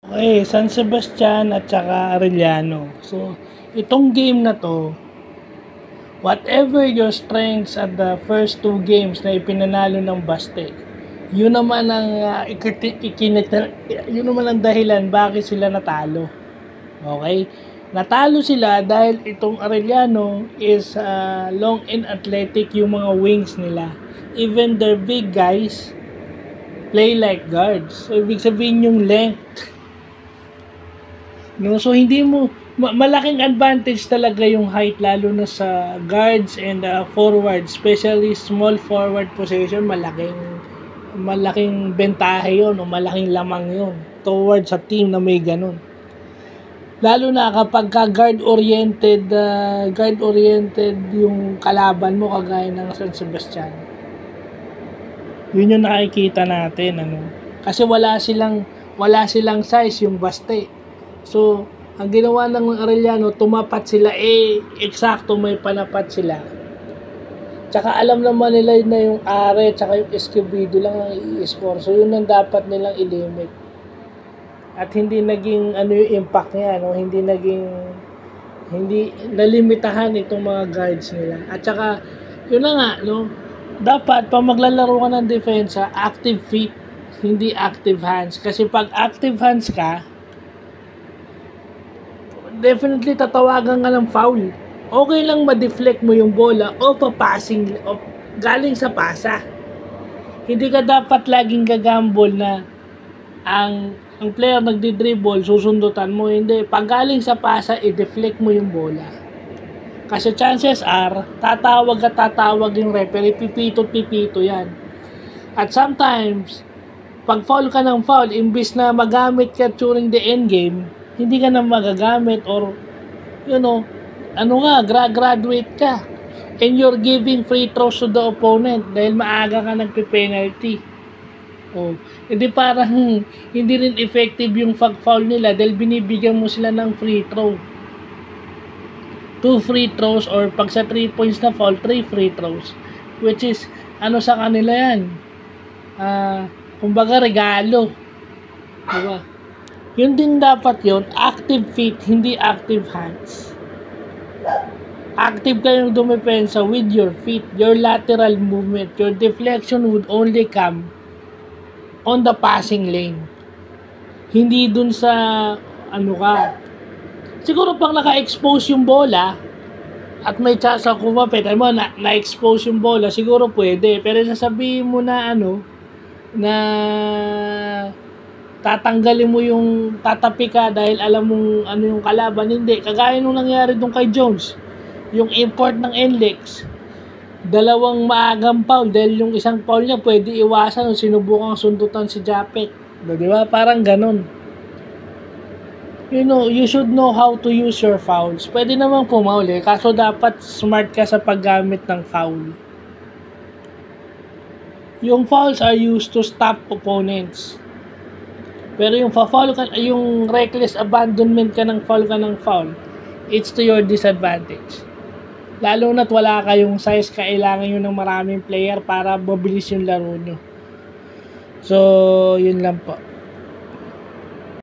Okay, San Sebastian at saka Arellano. So, itong game na to, whatever your strengths at the first two games na ipinanalo ng Baste, yun naman ang yun naman ang dahilan bakit sila natalo. Okay? Natalo sila dahil itong Arellano is long and athletic yung mga wings nila. Even their big guys play like guards. So, ibig sabihin yung length. No? So, hindi mo, malaking advantage talaga yung height lalo na sa guards and forward, especially small forward position, malaking bentahe yun o malaking lamang yun towards sa team na may ganun. Lalo na kapag guard oriented yung kalaban mo kagaya ng San Sebastian. Yun yung nakikita natin kasi wala silang size yung Baste. So, ang ginawa ng Arellano, tumapat sila, eksakto may panapat sila. Tsaka alam naman nila na yung Are, tsaka yung Escobedo lang ang i-score. So, yun ang dapat nilang i-limit. At hindi naging, yung impact niya, hindi nalimitahan itong mga guards nila. At tsaka, yun na nga, dapat, pag maglalaro ka ng depensa, active feet, hindi active hands. Kasi pag active hands ka, definitely tatawagan ka ng foul. Okay lang ma-deflect mo yung bola o pa-passing o galing sa pasa. Hindi ka dapat laging gagambol na ang player nagdi-dribble, susundutan mo. Hindi. Pag galing sa pasa, i-deflect mo yung bola. Kasi chances are, tatawag yung referee, pipito yan. At sometimes, pag foul ka ng foul, imbis na magamit ka during the end game, hindi ka na magagamit or graduate ka and you're giving free throws to the opponent dahil maaga ka nagpe-penalty. Hindi parang hindi rin effective yung foul nila dahil binibigyan mo sila ng free throw. 2 free throws or pag sa 3 points na foul, 3 free throws. Which is, sa kanila yan? Kumbaga regalo. Diba? Yun din dapat yun, active feet, hindi active hands. Active kayong dumepensa with your feet, your lateral movement, your deflection would only come on the passing lane. Hindi dun sa, siguro pag naka-expose yung bola, at may chance ako kumapit, na-expose yung bola, siguro pwede. Pero sasabihin mo na, tatanggalin mo yung tatapi ka dahil alam mong yung kalaban, hindi. Kagaya nung nangyari dun kay Jones, yung import ng NLEX, 2 maagang foul dahil yung isang foul niya pwede iwasan o sinubukang sundutan si Japet. Di ba? Parang ganun. You should know how to use your fouls. Pwede namang pumauli, kaso dapat smart ka sa paggamit ng foul. Yung fouls are used to stop opponents. Pero yung yung reckless abandonment ka ng foul, it's to your disadvantage. Lalo na't wala kayong size, kailangan nyo ng maraming player para mabilis yung laro nyo. So, yun lang po.